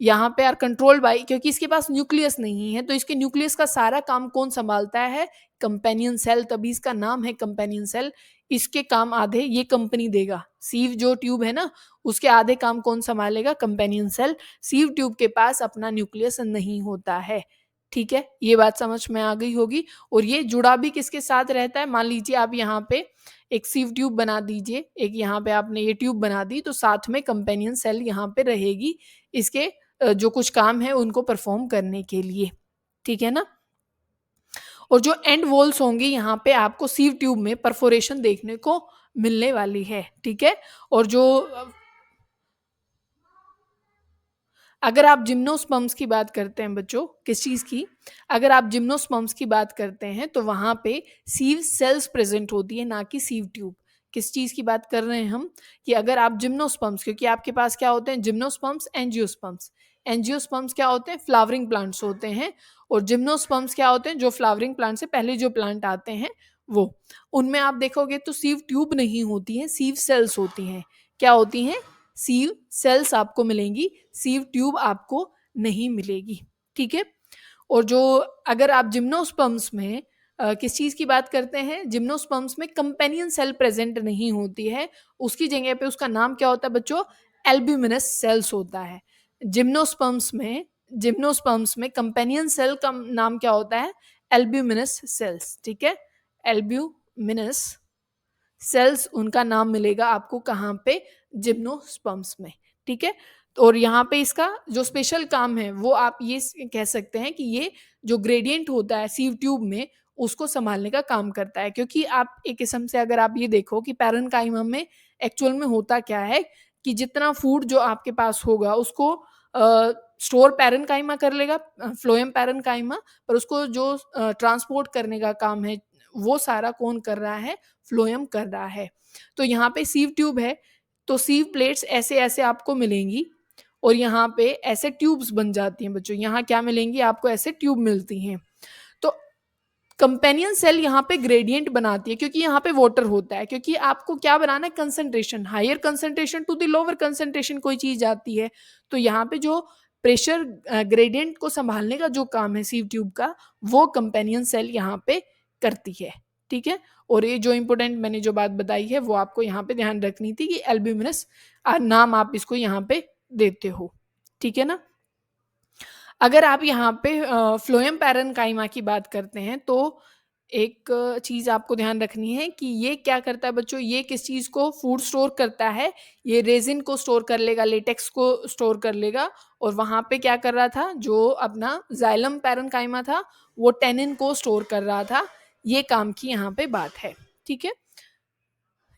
A: यहाँ पे आर कंट्रोल बाई, क्योंकि इसके पास न्यूक्लियस नहीं है तो इसके न्यूक्लियस का सारा काम कौन संभालता है, कंपेनियन सेल, तभी इसका नाम है कंपेनियन सेल। इसके काम आधे ये कंपनी देगा, सीव जो ट्यूब है ना उसके आधे काम कौन संभालेगा, कंपेनियन सेल। सीव ट्यूब के पास अपना न्यूक्लियस नहीं होता है, ठीक है, ये बात समझ में आ गई होगी। और ये जुड़ा भी किसके साथ रहता है, मान लीजिए आप यहाँ पे एक सीव ट्यूब बना दीजिए, एक यहाँ पे आपने ये ट्यूब बना दी, तो साथ में कंपेनियन सेल यहाँ पे रहेगी इसके जो कुछ काम है उनको परफॉर्म करने के लिए, ठीक है ना। और जो एंड वॉल्स होंगी यहाँ पे आपको सीव ट्यूब में परफोरेशन देखने को मिलने वाली है, ठीक है। और जो अगर आप जिम्नोस्पर्म्स की बात करते हैं बच्चों, किस चीज़ की? अगर आप जिम्नोस्पर्म्स की बात करते हैं तो वहाँ पे सीव सेल्स प्रेज़ेंट होती है, ना कि सीव ट्यूब। किस चीज़ की बात कर रहे हैं हम? कि अगर आप जिम्नोस्पर्म्स, क्योंकि आपके पास क्या होते हैं? Gymnosperms, angiosperms. एंजियोस्पर्म्स क्या होते हैं? फ्लावरिंग प्लांट्स होते हैं, और जिम्नोस्पर्म्स क्या होते हैं? जो फ्लावरिंग प्लांट से पहले जो प्लांट आते हैं वो। उनमें आप देखोगे तो सीव ट्यूब नहीं होती है, सीव सेल्स होती हैं। क्या होती हैं? सीव सेल्स आपको मिलेंगी, सीव ट्यूब आपको नहीं मिलेगी, ठीक है। और जो, अगर आप जिम्नोस्पर्म्स में किस चीज़ की बात करते हैं? जिम्नोस्पर्म्स में कंपेनियन सेल प्रेजेंट नहीं होती है, उसकी जगह पे उसका नाम क्या होता है बच्चों? एल्ब्यूमिनस सेल्स होता है। जिम्नोस्पर्म्स में जिम्नोस्पर्म्स में कंपेनियन सेल का नाम क्या होता है? एल्ब्यूमिनस सेल्स, ठीक है। एल्ब्यूमिनस सेल्स उनका नाम मिलेगा आपको कहाँ पे? जिम्नोस्पर्म्स में, ठीक है। और यहाँ पे इसका जो स्पेशल काम है वो आप ये कह सकते हैं कि ये जो ग्रेडियंट होता है सीव ट्यूब में, उसको संभालने का काम करता है। क्योंकि आप एक किस्म से अगर आप ये देखो कि पैरेन्काइमा में एक्चुअल में होता क्या है, कि जितना फूड जो आपके पास होगा उसको स्टोर पैरेन्काइमा कर लेगा, फ्लोएम पैरेन्काइमा, पर उसको जो ट्रांसपोर्ट करने का काम है वो सारा कौन कर रहा है? फ्लोएम कर रहा है। तो यहाँ पे सीव ट्यूब है, तो सीव प्लेट्स ऐसे ऐसे आपको मिलेंगी, और यहाँ पे ऐसे ट्यूब्स बन जाती हैं बच्चों। यहाँ क्या मिलेंगी आपको? ऐसे ट्यूब मिलती हैं। तो कंपेनियन सेल यहाँ पे ग्रेडियंट बनाती है, क्योंकि यहाँ पे वाटर होता है। क्योंकि आपको क्या बनाना है? Concentration, higher concentration to the lower concentration कोई चीज आती है, तो यहाँ पे जो प्रेशर ग्रेडियंट को संभालने का जो काम है सीव ट्यूब का, वो कंपेनियन सेल यहाँ पे करती है, ठीक है। और ये जो इंपॉर्टेंट मैंने जो बात बताई है वो आपको यहाँ पे ध्यान रखनी थी, कि एल्ब्यूमिनस नाम आप इसको यहाँ पे देते हो, ठीक है ना। अगर आप यहाँ पे फ्लोएम पैरेन्काइमा की बात करते हैं, तो एक चीज़ आपको ध्यान रखनी है कि ये क्या करता है बच्चों? ये किस चीज़ को फूड स्टोर करता है? ये रेजिन को स्टोर कर लेगा, लेटेक्स को स्टोर कर लेगा। और वहाँ पे क्या कर रहा था? जो अपना जाइलम पैरेन्काइमा था वो टेनिन को स्टोर कर रहा था। ये काम की यहाँ पे बात है, ठीक है।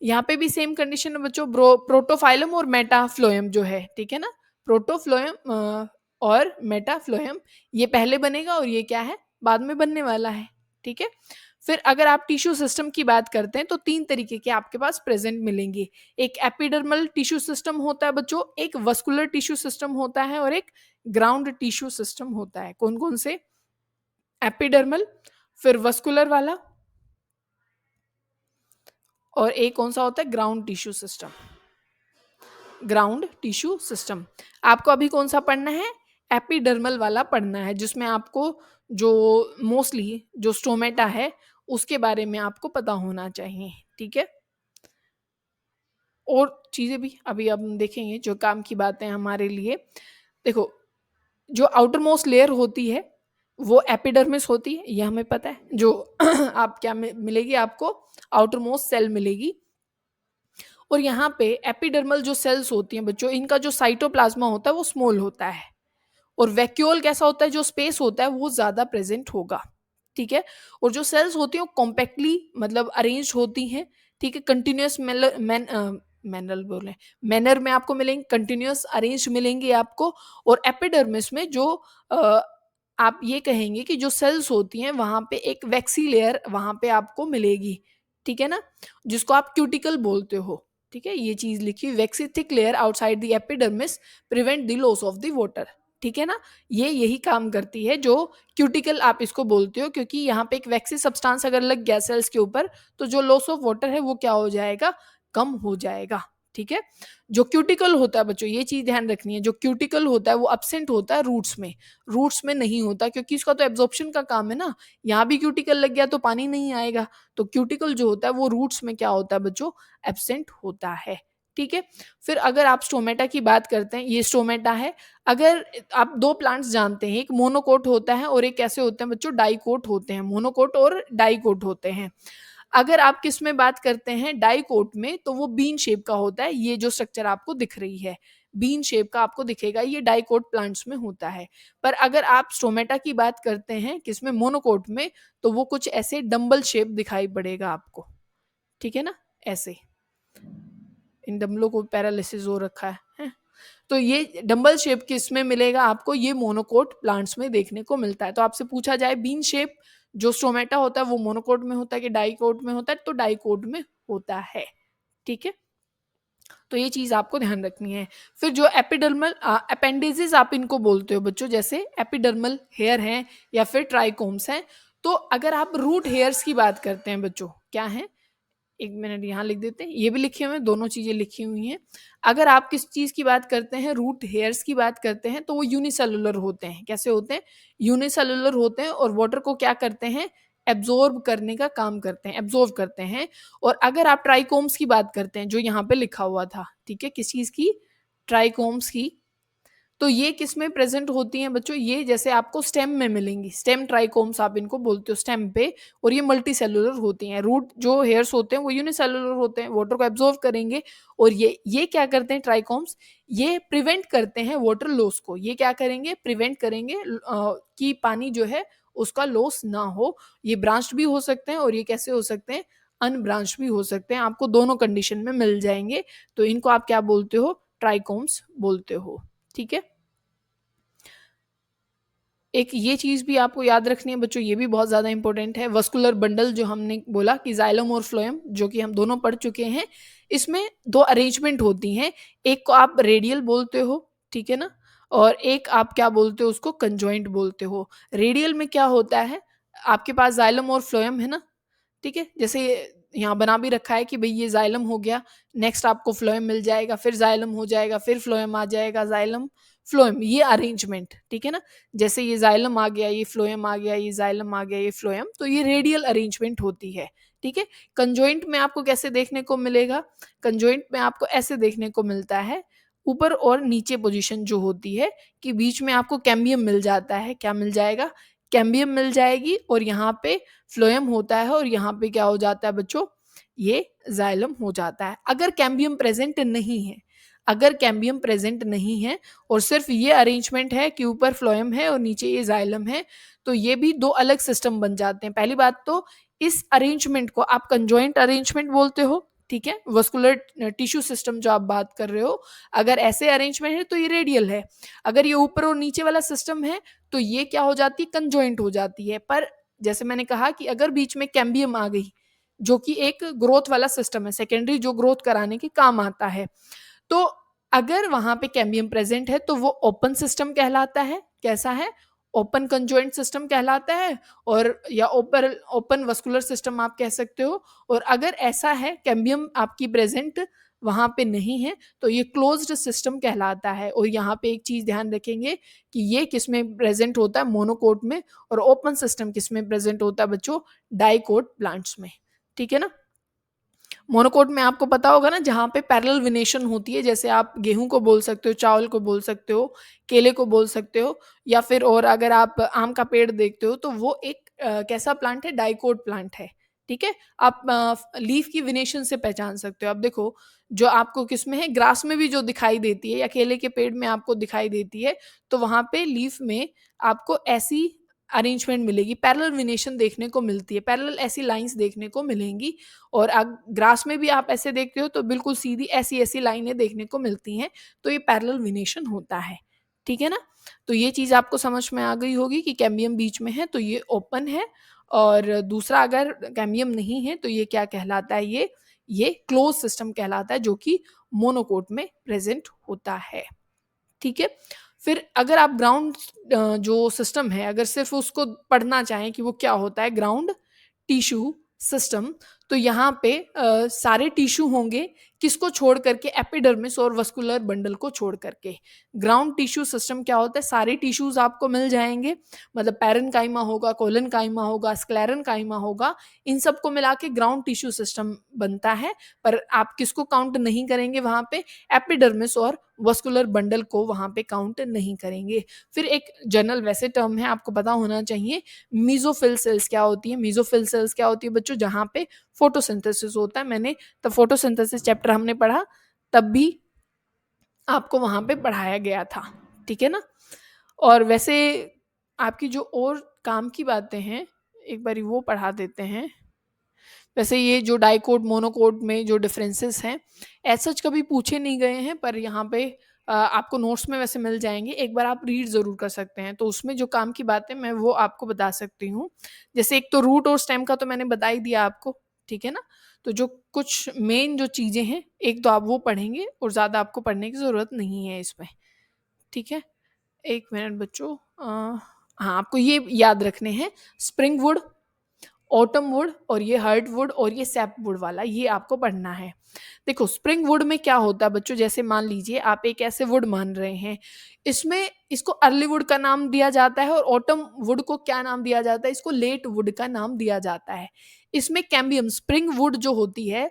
A: यहाँ पे भी सेम कंडीशन है बच्चों, प्रोटोफाइलम और मेटाफ्लोएम जो है, ठीक है ना। प्रोटोफ्लोएम और मेटाफ्लोएम, ये पहले बनेगा और ये क्या है? बाद में बनने वाला है, ठीक है। फिर अगर आप टिश्यू सिस्टम की बात करते हैं तो तीन तरीके के आपके पास प्रेजेंट मिलेंगे। एक एपिडर्मल टिश्यू सिस्टम होता है बच्चों, एक वस्कुलर टिश्यू सिस्टम होता है, और एक ग्राउंड टिश्यू सिस्टम होता है। कौन कौन से? एपिडर्मल, फिर वस्कुलर वाला, और एक कौन सा होता है? Ground tissue system. Ground tissue system आपको अभी कौन सा पढ़ना है? एपिडर्मल वाला पढ़ना है, जिसमें आपको जो मोस्टली जो स्टोमेटा है उसके बारे में आपको पता होना चाहिए, ठीक है। और चीज़ें भी अभी अब हम देखेंगे जो काम की बातें हमारे लिए। देखो, जो आउटर मोस्ट लेयर होती है वो एपिडर्मिस होती है, ये हमें पता है। जो आप क्या मिलेगी आपको? आउटर मोस्ट सेल मिलेगी। और यहाँ पे एपिडर्मल जो सेल्स होती हैं बच्चों, इनका जो साइटोप्लाज्मा होता है वो स्मॉल होता है, और वैक्यूल कैसा होता है? जो स्पेस होता है वो ज्यादा प्रेजेंट होगा, ठीक है। और जो सेल्स होती हैं वो कॉम्पैक्टली मतलब अरेंज होती हैं, ठीक है। कंटिन्यूस मैनर बोले मैनर में आपको मिलेंगे, कंटिन्यूस अरेंज मिलेंगे आपको। और एपिडर्मिस में जो अ, आप ये कहेंगे कि जो सेल्स होती हैं वहां पे एक वैक्सी लेयर वहां पे आपको मिलेगी, ठीक है ना, जिसको आप क्यूटिकल बोलते हो, ठीक है। ये चीज लिखी, waxy thick layer outside the epidermis prevent the loss of the water, ठीक है ना। ये यही काम करती है, जो क्यूटिकल आप इसको बोलते हो, क्योंकि यहाँ पे एक वैक्सी सब्सटेंस अगर लग गया सेल्स के ऊपर तो जो लॉस ऑफ वाटर है वो क्या हो जाएगा? कम हो जाएगा, ठीक है। जो क्यूटिकल होता है बच्चों, ये चीज ध्यान रखनी है, जो क्यूटिकल होता है वो अब्सेंट होता है रूट्स में नहीं होता, क्योंकि इसका तो एब्जॉर्प्शन का काम है ना। यहाँ भी क्यूटिकल लग गया तो पानी नहीं आएगा, तो क्यूटिकल जो होता है वो रूट्स में क्या होता है बच्चों? एब्सेंट होता है, ठीक है। फिर अगर आप स्टोमेटा की बात करते हैं, ये स्टोमेटा है। अगर आप दो प्लांट्स जानते हैं, एक मोनोकोट होता है और एक कैसे होते हैं बच्चों? डाइकोट होते हैं। मोनोकोट और डाइकोट होते हैं। अगर आप किस में बात करते हैं? डाइकोट में, तो वो बीन शेप का होता है। ये जो स्ट्रक्चर आपको दिख रही है बीन शेप का आपको दिखेगा, ये डाइकोट प्लांट्स में होता है। पर अगर आप स्टोमेटा की बात करते हैं किसमें? मोनोकोट में, तो वो कुछ ऐसे डंबल शेप दिखाई पड़ेगा आपको, ठीक है ना, ऐसे। इन डमलों को पैरालिसिस हो रखा है। तो ये डंबल शेप किसमें मिलेगा आपको, ये मोनोकोट प्लांट्स में देखने को मिलता है। तो आपसे पूछा जाए बीन शेप जो स्टोमेटा होता है वो मोनोकोट में होता है कि डाइकोट में होता है, तो डाइकोट में होता है। ठीक है, तो ये चीज आपको ध्यान रखनी है। फिर जो एपिडर्मल अपेंडिजेस आप इनको बोलते हो बच्चों, जैसे एपिडर्मल हेयर हैं या फिर ट्राइकोम्स हैं। तो अगर आप रूट हेयर्स की बात करते हैं बच्चों, क्या है, एक मिनट यहाँ लिख देते हैं, ये भी लिखे हुए हैं, दोनों चीजें लिखी हुई हैं। अगर आप किस चीज की बात करते हैं, रूट हेयर्स की बात करते हैं, तो वो यूनिसेलुलर होते हैं। कैसे होते हैं, यूनिसेलुलर होते हैं और वाटर को क्या करते हैं, एब्जॉर्ब करने का काम करते हैं, एब्जॉर्ब करते हैं। और अगर आप ट्राइकोम्स की बात करते हैं, जो यहाँ पे लिखा हुआ था, ठीक है, किस चीज की, ट्राइकोम्स की, तो ये किस में प्रेजेंट होती हैं बच्चों, ये जैसे आपको स्टेम में मिलेंगी, स्टेम ट्राइकोम्स आप इनको बोलते हो स्टेम पे। और ये मल्टी सेलुलर होती हैं। रूट जो हेयर्स होते हैं वो यूनिसेलुलर होते हैं, वाटर को एब्जॉर्व करेंगे। और ये क्या करते हैं ट्राइकोम्स, ये प्रिवेंट करते हैं वाटर लॉस को। ये क्या करेंगे, प्रिवेंट करेंगे कि पानी जो है उसका लॉस ना हो। ये ब्रांच्ड भी हो सकते हैं और ये कैसे हो सकते हैं, अनब्रांच भी हो सकते हैं, आपको दोनों कंडीशन में मिल जाएंगे। तो इनको आप क्या बोलते हो, ट्राइकोम्स बोलते हो। ठीक है, एक ये चीज भी आपको याद रखनी है बच्चों, ये भी बहुत ज्यादा इंपॉर्टेंट है। वस्कुलर बंडल जो हमने बोला कि जाइलम और फ्लोएम, जो कि हम दोनों पढ़ चुके हैं, इसमें दो अरेंजमेंट होती हैं। एक को आप रेडियल बोलते हो, ठीक है ना, और एक आप क्या बोलते हो, उसको कंजॉइंट बोलते हो। रेडियल में क्या होता है, आपके पास जाइलम और फ्लोएम है ना, ठीक है, जैसे यहाँ बना भी रखा है कि भाई ये जाइलम हो गया, नेक्स्ट आपको फ्लोएम मिल जाएगा, फिर जाइलम हो जाएगा, फिर फ्लोएम आ जाएगा, जाइलम फ्लोएम, ये अरेंजमेंट, ठीक है ना। जैसे ये जाइलम आ गया, ये फ्लोएम आ गया, ये जाइलम आ गया, ये फ्लोएम, तो ये रेडियल अरेंजमेंट होती है। ठीक है, कंजॉइंट में आपको कैसे देखने को मिलेगा, कंजॉइंट में आपको ऐसे देखने को मिलता है, ऊपर और नीचे पोजीशन जो होती है, कि बीच में आपको कैम्बियम मिल जाता है। क्या मिल जाएगा, कैम्बियम मिल जाएगी, और यहाँ पे फ्लोएम होता है, और यहाँ पे क्या हो जाता है बच्चों, ये जाइलम हो जाता है। अगर कैम्बियम प्रेजेंट नहीं है, अगर कैम्बियम प्रेजेंट नहीं है और सिर्फ ये अरेंजमेंट है कि ऊपर फ्लोएम है और नीचे ये जाइलम है, तो ये भी दो अलग सिस्टम बन जाते हैं। पहली बात तो इस अरेंजमेंट को आप कंजॉइंट अरेंजमेंट बोलते हो, ठीक है, वस्कुलर टिश्यू सिस्टम जो आप बात कर रहे हो, अगर ऐसे अरेंजमेंट है तो ये रेडियल है। अगर ये ऊपर और नीचे वाला सिस्टम है तो ये क्या हो जाती है, कंजॉइंट हो जाती है। पर जैसे मैंने कहा कि अगर बीच में कैम्बियम आ गई, जो कि एक ग्रोथ वाला सिस्टम है, सेकेंडरी, जो ग्रोथ कराने के काम आता है, तो अगर वहां पे कैम्बियम प्रेजेंट है तो वो ओपन सिस्टम कहलाता है। कैसा है, ओपन कंजॉइंट सिस्टम कहलाता है, और या ओपन ओपन वस्कुलर सिस्टम आप कह सकते हो। और अगर ऐसा है, कैम्बियम आपकी प्रेजेंट वहां पे नहीं है, तो ये क्लोज्ड सिस्टम कहलाता है। और यहाँ पे एक चीज ध्यान रखेंगे कि ये किसमें प्रेजेंट होता है, मोनोकोट में, और ओपन सिस्टम किसमें प्रेजेंट होता है बच्चों, डाइकोट प्लांट्स में। ठीक है ना, मोनोकोट में आपको पता होगा ना, जहाँ पे पैरेलल विनेशन होती है, जैसे आप गेहूं को बोल सकते हो, चावल को बोल सकते हो, केले को बोल सकते हो, या फिर और अगर आप आम का पेड़ देखते हो तो वो एक कैसा प्लांट है, डाइकोट प्लांट है। ठीक है, आप लीफ की विनेशन से पहचान सकते हो। अब देखो, जो आपको किसमें है, ग्रास में भी जो दिखाई देती है या केले के पेड़ में आपको दिखाई देती है, तो वहां पे लीफ में आपको ऐसी अरेंजमेंट मिलेगी, पैरेलल विनेशन देखने को मिलती है, पैरेलल ऐसी लाइंस देखने को मिलेंगी। और ग्रास में भी आप ऐसे देखते हो तो बिल्कुल सीधी ऐसी ऐसी लाइनें देखने को मिलती हैं, तो ये पैरेलल विनेशन होता है। ठीक है ना, तो ये चीज आपको समझ में आ गई होगी कि कैम्बियम बीच में है तो ये ओपन है, और दूसरा अगर कैम्बियम नहीं है तो ये क्या कहलाता है, ये क्लोज सिस्टम कहलाता है, जो कि मोनोकोट में प्रेजेंट होता है। ठीक है, फिर अगर आप ग्राउंड जो सिस्टम है, अगर सिर्फ उसको पढ़ना चाहें कि वो क्या होता है, ग्राउंड टिश्यू सिस्टम, तो यहाँ पे सारे टिश्यू होंगे, किसको छोड़ करके, एपिडर्मिस और वस्कुलर बंडल को छोड़ करके। ग्राउंड टिश्यू सिस्टम क्या होता है, सारे टिश्यूज आपको मिल जाएंगे, मतलब पैरन काइमा होगा, कोलन काइमा होगा, स्क्लेरन काइमा होगा, इन सबको मिला के ग्राउंड टिश्यू सिस्टम बनता है। पर आप किसको काउंट नहीं करेंगे वहां पे, एपिडर्मिस और वस्कुलर बंडल को वहां पे काउंट नहीं करेंगे। फिर एक जनरल वैसे टर्म है, आपको पता होना चाहिए, मीजोफिल सेल्स क्या होती है। मीजोफिल सेल्स क्या होती है बच्चों, जहां पे फोटोसिंथेसिस होता है। मैंने तब फोटोसिंथेसिस चैप्टर हमने पढ़ा, तब भी आपको वहां पे पढ़ाया गया था। ठीक है ना, और वैसे आपकी जो और काम की बातें हैं, एक बारी वो पढ़ा देते हैं। वैसे ये जो डाइकोट मोनोकोट में जो डिफरेंसेस हैं, एज सच कभी पूछे नहीं गए हैं, पर यहाँ पे आपको नोट्स में वैसे मिल जाएँगे, एक बार आप रीड ज़रूर कर सकते हैं। तो उसमें जो काम की बात है मैं वो आपको बता सकती हूँ। जैसे एक तो रूट और स्टेम का तो मैंने बता ही दिया आपको, ठीक है ना? तो जो कुछ मेन जो चीज़ें हैं, एक तो आप वो पढ़ेंगे और ज़्यादा आपको पढ़ने की ज़रूरत नहीं है इसमें, ठीक है? 1 मिनट बच्चों, हाँ, आपको ये याद रखने हैं, स्प्रिंग वुड, ऑटम वुड और ये हर्ट वुड और ये सैप वुड वाला, ये आपको पढ़ना है। देखो स्प्रिंग वुड में क्या होता है बच्चों, जैसे मान लीजिए आप एक ऐसे वुड मान रहे हैं, इसमें इसको अर्ली वुड का नाम दिया जाता है और ऑटम वुड को क्या नाम दिया जाता है, इसको लेट वुड का नाम दिया जाता है। इसमें कैम्बियम स्प्रिंग वुड जो होती है,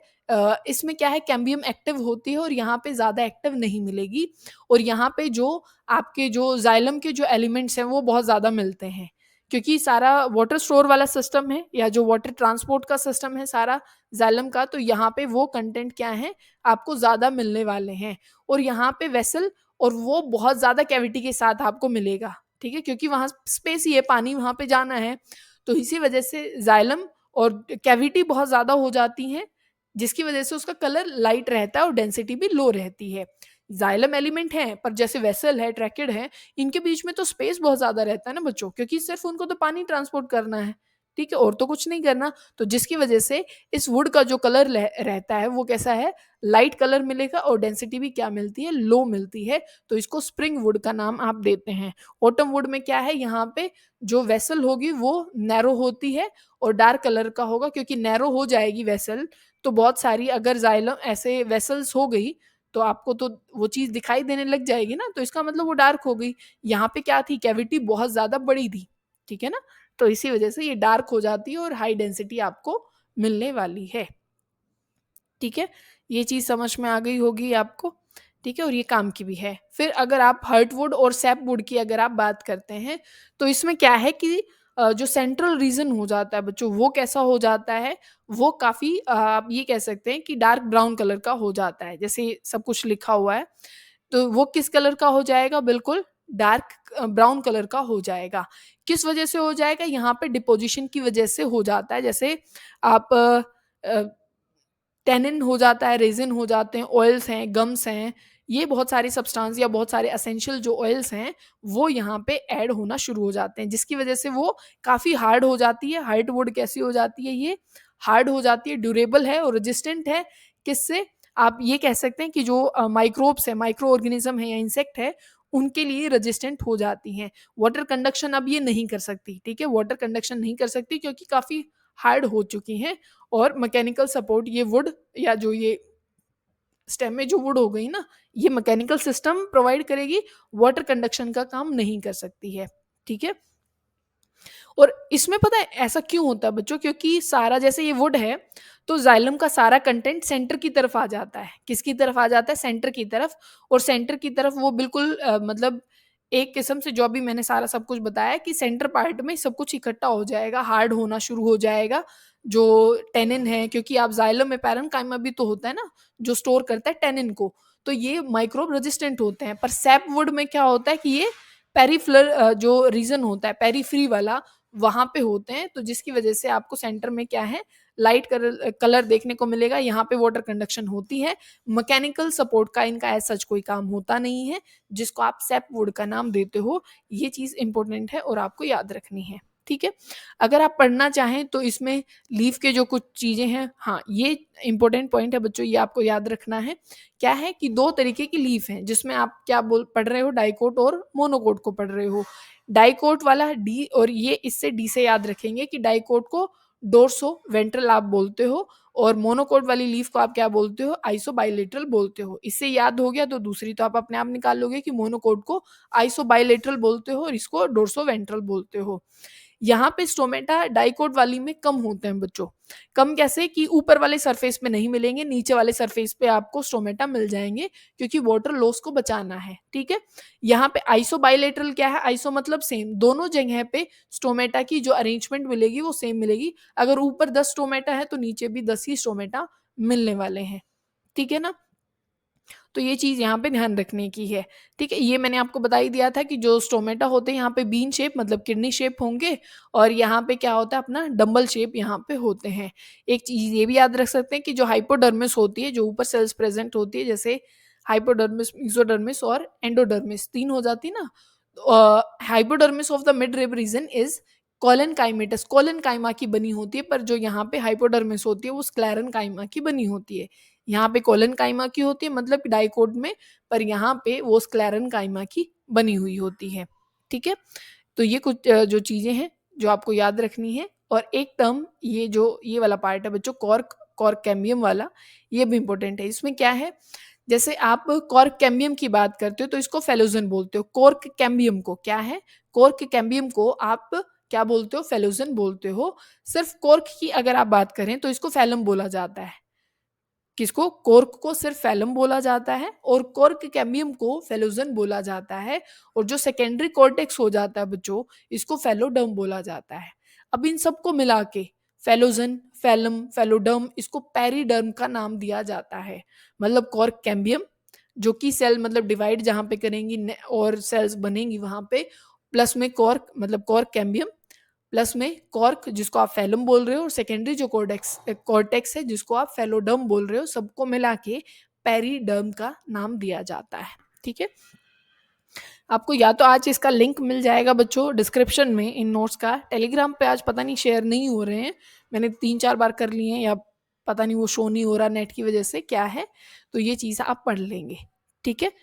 A: इसमें क्या है, कैम्बियम एक्टिव होती है और यहाँ पे ज़्यादा एक्टिव नहीं मिलेगी और यहाँ पे जो आपके जो जाइलम के जो एलिमेंट्स हैं वो बहुत ज़्यादा मिलते हैं, क्योंकि सारा वाटर स्टोर वाला सिस्टम है या जो वाटर ट्रांसपोर्ट का सिस्टम है सारा जाइलम का, तो यहाँ पे वो कंटेंट क्या है, आपको ज़्यादा मिलने वाले हैं और यहाँ पे वेसल और वो बहुत ज़्यादा कैविटी के साथ आपको मिलेगा, ठीक है? क्योंकि वहाँ स्पेस ही है, पानी वहाँ पे जाना है, तो इसी वजह से जाइलम और कैविटी बहुत ज़्यादा हो जाती हैं, जिसकी वजह से उसका कलर लाइट रहता है और डेंसिटी भी लो रहती है। जाइलम एलिमेंट है, पर जैसे वेसल है, ट्रैकेड है, इनके बीच में तो स्पेस बहुत ज़्यादा रहता है ना बच्चों, क्योंकि सिर्फ़ उनको तो पानी ट्रांसपोर्ट करना है, ठीक है? और तो कुछ नहीं करना, तो जिसकी वजह से इस वुड का जो कलर रहता है वो कैसा है, लाइट कलर मिलेगा और डेंसिटी भी क्या मिलती है, लो मिलती है, तो इसको स्प्रिंग वुड का नाम आप देते हैं। ऑटम वुड में क्या है, यहाँ पे जो वेसल होगी वो नैरो होती है और डार्क कलर का होगा, क्योंकि नैरो हो जाएगी वेसल तो बहुत सारी अगर जाइलम ऐसे वेसल्स हो गई तो आपको तो वो चीज़ दिखाई देने लग जाएगी ना, तो इसका मतलब वो डार्क हो गई। यहाँ पे क्या थी, कैविटी बहुत ज़्यादा बड़ी थी, ठीक है ना? तो इसी वजह से ये डार्क हो जाती है और हाई डेंसिटी आपको मिलने वाली है, ठीक है? ये चीज़ समझ में आ गई होगी आपको, ठीक है? और ये काम की भी है। फिर अगर आप हर्टवुड और सैपवुड की अगर आप बात करते हैं, तो इसमें क्या है कि जो सेंट्रल रीज़न हो जाता है बच्चों, वो कैसा हो जाता है, वो काफ़ी आप ये कह सकते हैं कि डार्क ब्राउन कलर का हो जाता है। जैसे सब कुछ लिखा हुआ है, तो वो किस कलर का हो जाएगा? बिल्कुल डार्क ब्राउन कलर का हो जाएगा। किस वजह से हो जाएगा? यहाँ पे डिपोज़िशन की वजह से हो जाता है। जैसे आप अ टैनिन हो जाता है, रेज़िन हो जाते हैं, ऑयल्स हैं, गम्स हैं, ये बहुत सारी सब्सटेंस या बहुत सारे एसेंशियल जो ऑयल्स हैं, वो यहाँ पे ऐड होना शुरू हो जाते हैं, जिसकी वजह से वो काफ़ी हार्ड हो जाती है। हार्डवुड कैसी हो जाती है ये? हार्ड हो जाती है, ड्यूरेबल है और रेजिस्टेंट है। किससे? आप ये कह सकते हैं कि जो माइक्रोब्स हैं, माइक्रो ऑर्गेनिज़्म है या इंसेक्ट है, उनके लिए रेजिस्टेंट हो जाती हैं। वाटर कंडक्शन अब ये नहीं कर सकती, ठीक है? वाटर कंडक्शन नहीं कर सकती क्योंकि काफ़ी हार्ड हो चुकी हैं और मैकेनिकल सपोर्ट ये वुड या जो ये स्टेम में जो वुड हो गई ना, ये मैकेनिकल सिस्टम प्रोवाइड करेगी, वाटर कंडक्शन का काम नहीं कर सकती है, ठीक है? और इसमें पता है ऐसा क्यों होता है बच्चों? क्योंकि सारा जैसे ये वुड है, तो जाइलम का सारा कंटेंट सेंटर की तरफ आ जाता है। किसकी तरफ आ जाता है? सेंटर की तरफ और सेंटर की तरफ वो बिल्कुल मतलब एक किस्म से जो अभी मैंने सारा सब कुछ बताया कि सेंटर पार्ट में सब कुछ इकट्ठा हो जाएगा, हार्ड होना शुरू हो जाएगा। जो टेनिन है, क्योंकि आप जाइलम में पैरेन्काइमा भी तो होता है ना, जो स्टोर करता है टेनिन को, तो ये माइक्रोब रेजिस्टेंट होते हैं। पर सैप वुड में क्या होता है कि ये पेरिफ्लर जो रीजन होता है, पेरीफ्री वाला, वहाँ पे होते हैं, तो जिसकी वजह से आपको सेंटर में क्या है, लाइट कलर कलर देखने को मिलेगा। यहाँ पे वाटर कंडक्शन होती है। मैकेनिकल सपोर्ट का इनका एज़ सच कोई काम होता नहीं है, जिसको आप सैपवुड का नाम देते हो। ये चीज़ इम्पोर्टेंट है और आपको याद रखनी है, ठीक है? अगर आप पढ़ना चाहें तो इसमें लीफ के जो कुछ चीज़ें हैं, हाँ, ये इम्पोर्टेंट पॉइंट है बच्चों, ये आपको याद रखना है। क्या है कि 2 तरीके की लीफ हैं, जिसमें आप क्या पढ़ रहे हो, डाइकोट और मोनोकोट को पढ़ रहे हो। डाइकोट वाला डी, और ये इससे डी से याद रखेंगे कि डाइकोट को डोर्सो वेंट्रल आप बोलते हो और मोनोकोट वाली लीफ को आप क्या बोलते हो, आइसो बाइलेटरल बोलते हो। इससे याद हो गया तो दूसरी तो आप अपने आप निकाल लोगे कि मोनोकोट को आइसो बाइलेटरल बोलते हो और इसको डोर्सो वेंट्रल बोलते हो। यहाँ पे स्टोमेटा डाइकोट वाली में कम होते हैं बच्चों। कम कैसे कि ऊपर वाले सरफेस पे नहीं मिलेंगे, नीचे वाले सरफेस पे आपको स्टोमेटा मिल जाएंगे, क्योंकि वाटर लॉस को बचाना है, ठीक है? यहाँ पे आइसो बाइलेटरल क्या है? आइसो मतलब सेम, दोनों जगह पे स्टोमेटा की जो अरेंजमेंट मिलेगी वो सेम मिलेगी। अगर ऊपर 10 स्टोमेटा है तो नीचे भी 10 ही स्टोमेटा मिलने वाले हैं, ठीक है ना? तो ये चीज़ यहाँ पे ध्यान रखने की है, ठीक है? ये मैंने आपको बता ही दिया था कि जो स्टोमेटा होते हैं यहाँ पे बीन शेप मतलब किडनी शेप होंगे और यहाँ पे क्या होता है अपना डंबल शेप यहाँ पे होते हैं। एक चीज़ ये भी याद रख सकते हैं कि जो हाइपोडर्मिस होती है, जो ऊपर सेल्स प्रेज़ेंट होती है, जैसे हाइपोडर्मिस, मेसोडर्मिस और एंडोडर्मिस, 3 हो जाती ना। Hypodermis of the mid rib region is collenchymatous, collenchyma की बनी होती है, पर जो यहाँ पे हाइपोडर्मिस होती है वो स्क्लेरन काइमा की बनी होती है। यहाँ पे कोलन काइमा की होती है मतलब डाइकोट में, पर यहाँ पे वो स्क्लेरन काइमा की बनी हुई होती है। ठीक है, तो ये कुछ जो चीजें हैं जो आपको याद रखनी है। और एक टर्म ये जो ये वाला पार्ट है बच्चों, कॉर्क, कॉर्क कैम्बियम वाला, ये भी इंपॉर्टेंट है। इसमें क्या है, जैसे आप कॉर्क कैम्बियम की बात करते हो तो इसको फेलोजन बोलते हो। कॉर्क कैम्बियम को क्या है, कॉर्क कैम्बियम को आप क्या बोलते हो, फेलोजन बोलते हो। सिर्फ कॉर्क की अगर आप बात करें तो इसको फैलम बोला जाता है। किसको, कॉर्क को सिर्फ फैलम बोला जाता है और कॉर्क कैम्बियम को फेलोजन बोला जाता है। और जो सेकेंडरी कॉर्टेक्स हो जाता है बच्चों, इसको फेलोडर्म बोला जाता है। अब इन सबको मिला के फेलोजन, फैलम, फेलोडर्म, इसको पेरिडर्म का नाम दिया जाता है। मतलब कॉर्क कैम्बियम जो कि सेल मतलब डिवाइड जहां पे करेंगी और सेल्स बनेंगी वहां पे, प्लस में कॉर्क मतलब कॉर्क कैम्बियम, प्लस में कॉर्क जिसको आप फैलम बोल रहे हो, और सेकेंडरी जो कॉर्टेक्स है जिसको आप फेलोडर्म बोल रहे हो, सबको मिला के पेरिडर्म का नाम दिया जाता है। ठीक है, आपको या तो आज इसका लिंक मिल जाएगा बच्चों डिस्क्रिप्शन में इन नोट्स का, टेलीग्राम पे आज पता नहीं शेयर नहीं हो रहे हैं, मैंने 3-4 बार कर लिए हैं, या पता नहीं वो शो नहीं हो रहा नेट की वजह से क्या है, तो ये चीज़ आप पढ़ लेंगे। ठीक है,